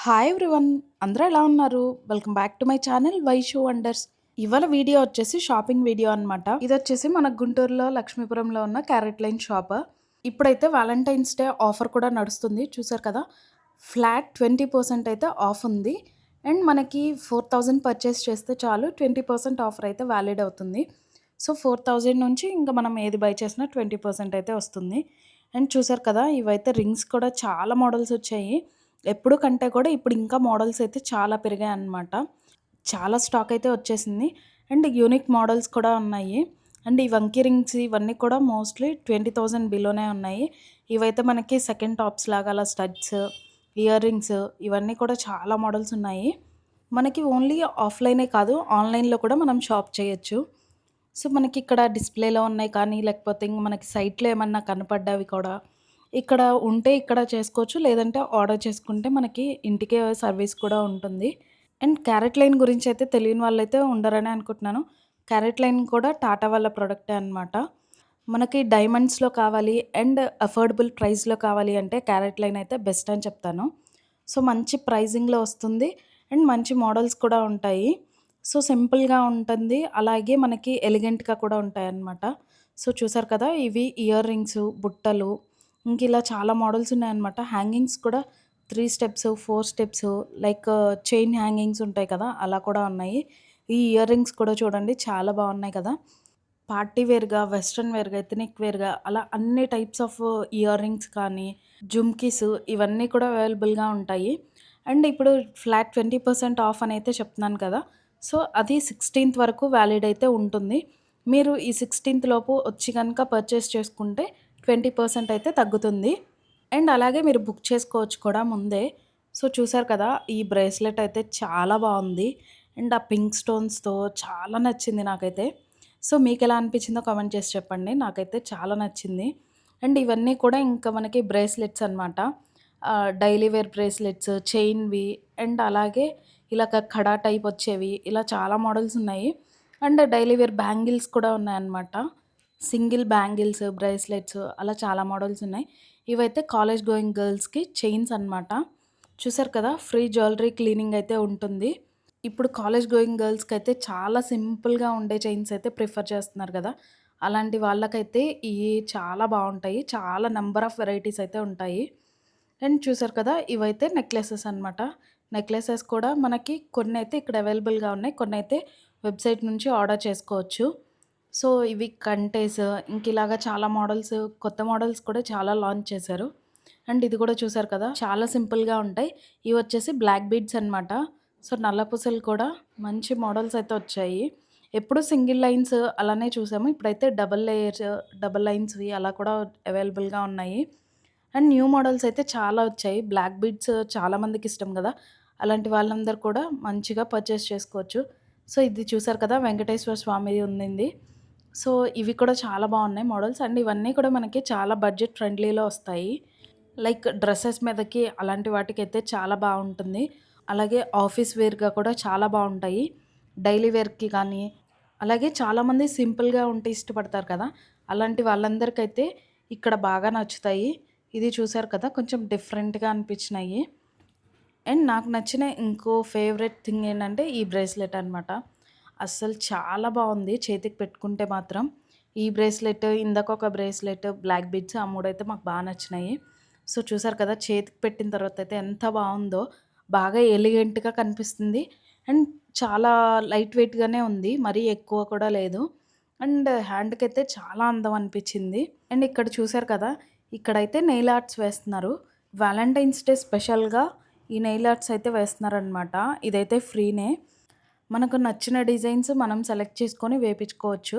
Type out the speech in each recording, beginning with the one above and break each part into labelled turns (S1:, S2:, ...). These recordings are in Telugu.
S1: హాయ్ ఎవ్రీవన్, అందరూ ఎలా ఉన్నారు? Welcome back to my channel Vaishu wonders. ఇవాళ వీడియో వచ్చేసి షాపింగ్ వీడియో అనమాట. ఇది వచ్చేసి మన గుంటూరులో లక్ష్మీపురంలో ఉన్న క్యారెట్ లైన్ షాప్. ఇప్పుడైతే వ్యాలంటైన్స్ డే ఆఫర్ కూడా నడుస్తుంది, చూసారు కదా. ఫ్లాట్ 20% అయితే ఆఫ్ ఉంది. అండ్ మనకి 4000 పర్చేస్ చేస్తే చాలు 20% ఆఫర్ అయితే వ్యాలిడ్ అవుతుంది. సో 4000 నుంచి ఇంకా మనం ఏది బై చేసినా 20% అయితే వస్తుంది. అండ్ చూసారు కదా, ఇవైతే రింగ్స్ కూడా చాలా మోడల్స్ వచ్చాయి. ఎప్పుడు కంటే కూడా ఇప్పుడు ఇంకా మోడల్స్ అయితే చాలా పెరిగాయన్నమాట. చాలా స్టాక్ అయితే వచ్చేసింది. అండ్ యూనిక్ మోడల్స్ కూడా ఉన్నాయి. అండ్ ఈ వంకీ రింగ్స్ ఇవన్నీ కూడా మోస్ట్‌లీ 20,000 బిలోనే ఉన్నాయి. ఇవైతే మనకి సెకండ్ టాప్స్ లాగా అలా స్టడ్స్, ఇయర్ రింగ్స్ ఇవన్నీ కూడా చాలా మోడల్స్ ఉన్నాయి. మనకి ఓన్లీ ఆఫ్‌లైనే కాదు, ఆన్‌లైన్‌లో కూడా మనం షాప్ చేయొచ్చు. సో, మనకిక్కడ డిస్‌ప్లేలో ఉన్నాయి కానీ, లేకపోతే ఇంక మనకి సైట్‌లో ఏమన్నా కనపడ్డవి కూడా ఇక్కడ ఉంటే ఇక్కడ చేసుకోవచ్చు. లేదంటే ఆర్డర్ చేసుకుంటే మనకి ఇంటికే సర్వీస్ కూడా ఉంటుంది. అండ్ క్యారెట్ లైన్ గురించయితే తెలియని వాళ్ళైతే ఉండరనే అనుకుంటున్నాను. క్యారెట్ లైన్ కూడా టాటా వాళ్ళ ప్రొడక్టే అనమాట. మనకి డైమండ్స్‌లో కావాలి అండ్ అఫోర్డబుల్ ప్రైస్‌లో కావాలి అంటే క్యారెట్ లైన్ అయితే బెస్ట్ అని చెప్తాను. సో, మంచి ప్రైజింగ్‌లో వస్తుంది. అండ్ మంచి మోడల్స్ కూడా ఉంటాయి. సో, సింపుల్‌గా ఉంటుంది. అలాగే మనకి ఎలిగెంట్‌గా కూడా ఉంటాయన్నమాట. సో, చూసారు కదా, ఇవి ఇయర్ రింగ్స్, బుట్టలు ఇంకిలా చాలా మోడల్స్ ఉన్నాయన్నమాట. హ్యాంగింగ్స్ కూడా 3 steps, 4 steps like chain hangings ఉంటాయి కదా, అలా కూడా ఉన్నాయి. ఈ ఇయర్ రింగ్స్ కూడా చూడండి చాలా బాగున్నాయి కదా. పార్టీ వేర్‌గా, వెస్టర్న్ వేర్‌గా, ఎథనిక్ వేర్‌గా అలా అన్ని టైప్స్ ఆఫ్ ఇయర్ రింగ్స్ కానీ, జుమ్కీస్ ఇవన్నీ కూడా అవైలబుల్‌గా ఉంటాయి. అండ్ ఇప్పుడు ఫ్లాట్ 20% ఆఫ్ అని అయితే చెప్తున్నాను కదా. సో, అది 16థ్ వరకు వ్యాలిడ్ అయితే ఉంటుంది. మీరు ఈ 16థ్ లోపు వచ్చి గనుక పర్చేస్ చేసుకుంటే 20% అయితే తగ్గుతుంది. అండ్ అలాగే మీరు బుక్ చేసుకోవచ్చు కూడా ముందే. సో, చూసారు కదా, ఈ బ్రేస్లెట్ అయితే చాలా బావుంది. అండ్ ఆ పింక్ స్టోన్స్‌తో చాలా నచ్చింది నాకైతే. సో, మీకెలా అనిపించిందో కామెంట్ చేసి చెప్పండి. నాకైతే చాలా నచ్చింది. అండ్ ఇవన్నీ కూడా ఇంకా మనకి బ్రేస్లెట్స్ అనమాట. డైలీ వేర్ బ్రేస్లెట్స్, చైన్‌వి అండ్ అలాగే ఇలాగ కడా టైప్ వచ్చేవి, ఇలా చాలా మోడల్స్ ఉన్నాయి. అండ్ డైలీ వేర్ బ్యాంగిల్స్ కూడా ఉన్నాయన్నమాట. సింగిల్ బ్యాంగిల్స్, బ్రేస్లెట్స్ అలా చాలా మోడల్స్ ఉన్నాయి. ఇవైతే కాలేజ్ గోయింగ్ గర్ల్స్‌కి చైన్స్ అనమాట. చూసారు కదా, ఫ్రీ జ్యువెలరీ క్లీనింగ్ అయితే ఉంటుంది. ఇప్పుడు కాలేజ్ గోయింగ్ గర్ల్స్‌కైతే చాలా సింపుల్‌గా ఉండే చైన్స్ అయితే ప్రిఫర్ చేస్తున్నారు గదా. అలాంటి వాళ్ళకైతే ఇయి చాలా బావుంటాయి. చాలా నంబర్ ఆఫ్ వెరైటీస్ అయితే ఉంటాయి. అండ్ చూసారు కదా, ఇవైతే నెక్లెసెస్ అనమాట. నెక్లెసెస్ కూడా మనకి కొన్నైతే ఇక్కడ అవైలబుల్‌గా ఉన్నాయి. కొన్నైతే వెబ్‌సైట్ నుంచి ఆర్డర్ చేసుకోవచ్చు. సో, ఇవి కంటేస్ ఇంకిలాగా చాలా మోడల్స్, కొత్త మోడల్స్ కూడా చాలా లాంచ్ చేశారు. అండ్ ఇది కూడా చూసారు కదా, చాలా సింపుల్‌గా ఉంటాయి. ఇవొచ్చేసి బ్లాక్ బీడ్స్ అనమాట. సో, నల్ల పూసలు కూడా మంచి మోడల్స్ అయితే వచ్చాయి. ఎప్పుడు సింగిల్ లైన్స్ అలానే చూసాము. ఇప్పుడైతే డబుల్ లేయర్స్, డబుల్ లైన్స్‌వి అలా కూడా అవైలబుల్‌గా ఉన్నాయి. అండ్ న్యూ మోడల్స్ అయితే చాలా వచ్చాయి. బ్లాక్ బీడ్స్ చాలా మందికి ఇష్టం గదా. అలాంటి వాళ్ళందరూ కూడా మంచిగా పర్చేస్ చేసుకోవచ్చు. సో, ఇది చూసారు కదా, వెంకటేశ్వర స్వామిది ఉండింది. సో, ఇవి కూడా చాలా బావున్నాయి మోడల్స్. అండ్ ఇవన్నీ కూడా మనకి చాలా బడ్జెట్ ఫ్రెండ్లీలో వస్తాయి. లైక్ డ్రెసెస్ మీదకి అలాంటి వాటికైతే చాలా బావుంటుంది. అలాగే ఆఫీస్ వేర్‌గా కూడా చాలా బావుంటాయి. డైలీ వేర్‌కి కానీ, అలాగే చాలామంది సింపుల్‌గా ఉంటే ఇష్టపడతారు కదా. అలాంటి వాళ్ళందరికైతే ఇక్కడ బాగా నచ్చుతాయి. ఇది చూసారు కదా, కొంచెం డిఫరెంట్‌గా అనిపించినాయి. అండ్ నాకు నచ్చిన ఇంకో ఫేవరెట్ థింగ్ ఏంటంటే ఈ బ్రేస్లెట్ అనమాట. అస్సలు చాలా బావుంది చేతికి పెట్టుకుంటే మాత్రం. ఈ బ్రేస్లెట్, ఇందాకొక బ్రేస్లెట్, బ్లాక్ బీడ్స్ ఆ 3 అయితే మాకు నచ్చినాయి. సో, చూసారు కదా, చేతికి పెట్టిన తర్వాత అయితే ఎంత బావుందో. బాగా ఎలిగెంట్‌గా కనిపిస్తుంది. అండ్ చాలా లైట్ వెయిట్‌గానే ఉంది. మరీ ఎక్కువ కూడా లేదు. అండ్ హ్యాండ్‌కైతే చాలా అందం అనిపించింది. అండ్ ఇక్కడ చూసారు కదా, ఇక్కడైతే నెయిల్ ఆర్ట్స్ వేస్తున్నారు. వాలంటైన్స్ డే స్పెషల్‌గా ఈ నెయిల్ ఆర్ట్స్ అయితే వేస్తున్నారనమాట. ఇదైతే ఫ్రీనే. మనకు నచ్చిన డిజైన్స్ మనం సెలెక్ట్ చేసుకొని వేపించుకోవచ్చు.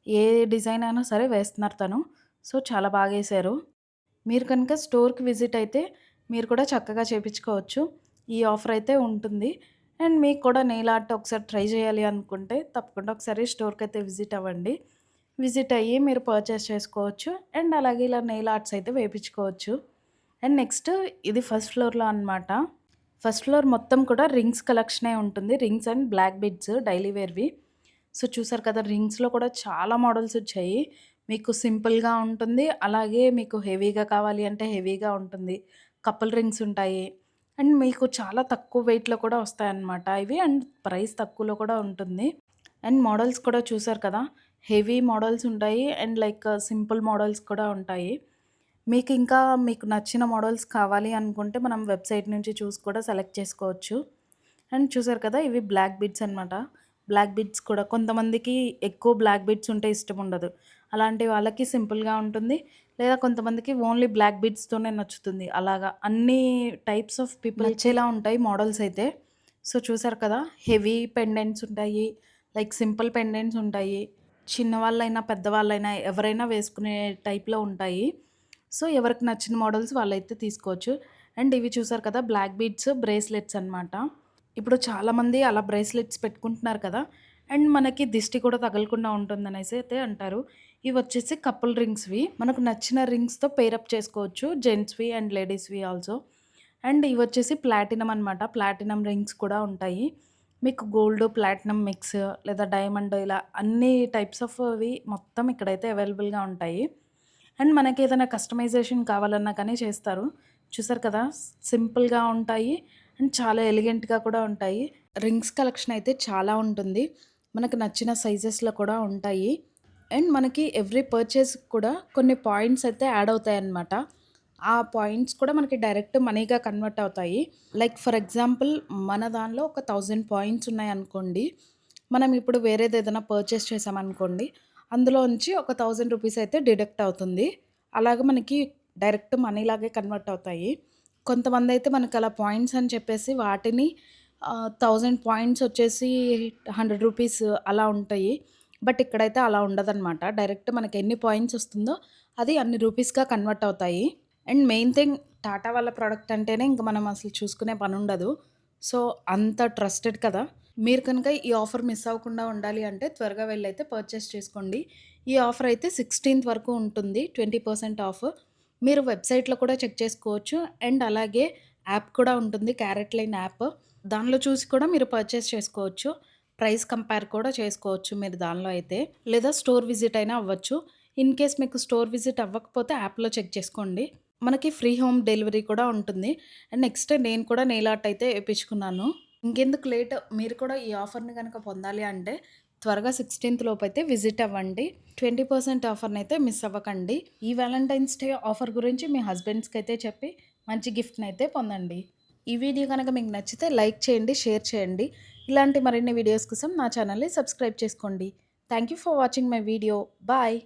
S1: ఏ డిజైన్ అయినా సరే వేస్తున్నారు తను. సో, చాలా బాగేశారు. మీరు కనుక స్టోర్‌కి విజిట్ అయితే మీరు కూడా చక్కగా చేపించుకోవచ్చు. ఈ ఆఫర్ అయితే ఉంటుంది. అండ్ మీకు కూడా నెయిల్ ఆర్ట్ ఒకసారి ట్రై చేయాలి అనుకుంటే తప్పకుండా ఒకసారి స్టోర్‌కైతే విజిట్ అవ్వండి. విజిట్ అయ్యి మీరు పర్చేస్ చేసుకోవచ్చు. అండ్ అలాగే ఇలా నెయిల్ ఆర్ట్స్ అయితే వేపించుకోవచ్చు. అండ్ నెక్స్ట్ ఇది ఫస్ట్ ఫ్లోర్‌లో అనమాట. ఫస్ట్ ఫ్లోర్ మొత్తం కూడా రింగ్స్ కలెక్షనే ఉంటుంది. Rings and black beads daily వేర్‌వి. సో, చూసారు కదా, రింగ్స్‌లో కూడా చాలా మోడల్స్ వచ్చాయి. మీకు సింపుల్‌గా ఉంటుంది. అలాగే మీకు హెవీగా కావాలి అంటే హెవీగా ఉంటుంది. కపుల్ రింగ్స్ ఉంటాయి. అండ్ మీకు చాలా తక్కువ వెయిట్‌లో కూడా వస్తాయన్నమాట ఇవి. అండ్ ప్రైస్ తక్కువలో కూడా ఉంటుంది. అండ్ మోడల్స్ కూడా చూసారు కదా! హెవీ మోడల్స్ ఉంటాయి. అండ్ లైక్ సింపుల్ మోడల్స్ కూడా ఉంటాయి. మీకు నచ్చిన మోడల్స్ కావాలి అనుకుంటే మనం వెబ్‌సైట్ నుంచి చూసి కూడా సెలెక్ట్ చేసుకోవచ్చు. అండ్ చూసారు కదా! ఇవి బ్లాక్ బీడ్స్ అనమాట. బ్లాక్ బీడ్స్ కూడా కొంతమందికి ఎక్కువ బ్లాక్ బీడ్స్ ఉంటే ఇష్టముండదు. అలాంటి వాళ్ళకి సింపుల్‌గా ఉంటుంది. లేదా కొంతమందికి ఓన్లీ బ్లాక్ బీడ్స్‌తోనే నచ్చుతుంది. అలాగా అన్ని టైప్స్ ఆఫ్ పీపుల్ నచ్చేలా ఉంటాయి మోడల్స్ అయితే. సో, చూసారు కదా! హెవీ పెండెంట్స్ ఉంటాయి. లైక్ సింపుల్ పెండెంట్స్ ఉంటాయి. చిన్నవాళ్ళైనా, పెద్దవాళ్ళైనా ఎవరైనా వేసుకునే టైప్‌లో ఉంటాయి. సో, ఎవరికి నచ్చిన మోడల్స్ వాళ్ళైతే తీసుకోవచ్చు. అండ్ ఇవి చూసారు కదా! బ్లాక్ బీడ్స్ బ్రేస్లెట్స్ అనమాట. ఇప్పుడు చాలామంది అలా బ్రేస్లెట్స్ పెట్టుకుంటున్నారు కదా! అండ్ మనకి దిష్టి కూడా తగలకుండా ఉంటుందనేసి అయితే అంటారు. ఇవొచ్చేసి కపుల్ రింగ్స్‌వి. మనకు నచ్చిన రింగ్స్‌తో పెయిరప్ చేసుకోవచ్చు. జెంట్స్‌వి అండ్ లేడీస్‌వి ఆల్సో. అండ్ ఇవొచ్చేసి ప్లాటినం అనమాట. ప్లాటినం రింగ్స్ కూడా ఉంటాయి. మీకు గోల్డ్, ప్లాటినం మిక్స్ లేదా డైమండ్ ఇలా అన్ని టైప్స్ ఆఫ్‌వి మొత్తం ఇక్కడైతే అవైలబుల్‌గా ఉంటాయి. అండ్ మనకేదైనా కస్టమైజేషన్ కావాలన్నా కానీ చేస్తారు. చూసారు కదా! సింపుల్‌గా ఉంటాయి. అండ్ చాలా ఎలిగెంట్‌గా కూడా ఉంటాయి. రింగ్స్ కలెక్షన్ అయితే చాలా ఉంటుంది. మనకు నచ్చిన సైజెస్‌లో కూడా ఉంటాయి. అండ్ మనకి ఎవ్రీ పర్చేస్‌కి కూడా కొన్ని పాయింట్స్ అయితే యాడ్ అవుతాయన్నమాట. ఆ పాయింట్స్ కూడా మనకి డైరెక్ట్ మనీగా కన్వర్ట్ అవుతాయి. లైక్ ఫర్ ఎగ్జాంపుల్ మన దానిలో ఒక 1000 పాయింట్స్ ఉన్నాయనుకోండి. మనం ఇప్పుడు వేరేదేదైనా పర్చేస్ చేశామనుకోండి. అందులోంచి ఒక రూ. 1000 అయితే డిడక్ట్ అవుతుంది. అలాగా మనకి డైరెక్ట్ మనీలాగే కన్వర్ట్ అవుతాయి. కొంతమందైతే మనకలా పాయింట్స్ అని చెప్పేసి వాటిని 1000 పాయింట్స్ వచ్చేసి రూ. 100 అలా ఉంటాయి. బట్ ఇక్కడైతే అలా ఉండదనమాట. డైరెక్ట్ మనకెన్ని పాయింట్స్ వస్తుందో అది అన్ని రూపీస్‌గా కన్వర్ట్ అవుతాయి. అండ్ మెయిన్ థింగ్ టాటా వాళ్ళ ప్రొడక్ట్ అంటేనే ఇంక మనం అసలు చూసుకునే పనుండదు. సో, అంత ట్రస్టెడ్ కదా! మీరు కనుక ఈ ఆఫర్ మిస్ అవ్వకుండా ఉండాలి అంటే త్వరగా వెళ్లైతే పర్చేస్ చేసుకోండి. ఈ ఆఫర్ అయితే 16థ్ వరకు ఉంటుంది. 20% ఆఫ్. మీరు వెబ్‌సైట్‌లో కూడా చెక్ చేసుకోవచ్చు. అండ్ అలాగే యాప్ కూడా ఉంటుంది. Carrot line app. దానిలో చూసి కూడా మీరు పర్చేస్ చేసుకోవచ్చు. ప్రైస్ కంపేర్ కూడా చేసుకోవచ్చు మీరు దానిలో అయితే. లేదా స్టోర్ విజిట్ అయినా అవ్వచ్చు. ఇన్ కేస్ మీకు స్టోర్ విజిట్ అవ్వకపోతే యాప్‌లో చెక్ చేసుకోండి. మనకి ఫ్రీ హోమ్ డెలివరీ కూడా ఉంటుంది. అండ్ నెక్స్ట్ నేను కూడా నెయిల్ ఆర్ట్ అయితే ఏపిచ్చుకున్నాను. ఇంకెందుకు లేట్ మీరు కూడా ఈ ఆఫర్‌ని గనక పొందాలి అంటే త్వరగా 16థ్ లోపైతే విజిట్ అవ్వండి. 20% ఆఫర్‌నైతే మిస్ అవ్వకండి. ఈ వాలంటైన్స్ డే ఆఫర్ గురించి మీ హస్బెండ్స్‌కైతే చెప్పి మంచి గిఫ్ట్‌నైతే పొందండి. ఈ వీడియో గనక మీకు నచ్చితే లైక్ చేయండి, షేర్ చేయండి. ఇలాంటి మరిన్ని వీడియోస్ కోసం నా ఛానల్‌ని సబ్స్క్రైబ్ చేసుకోండి. Thank you for watching my video. Bye.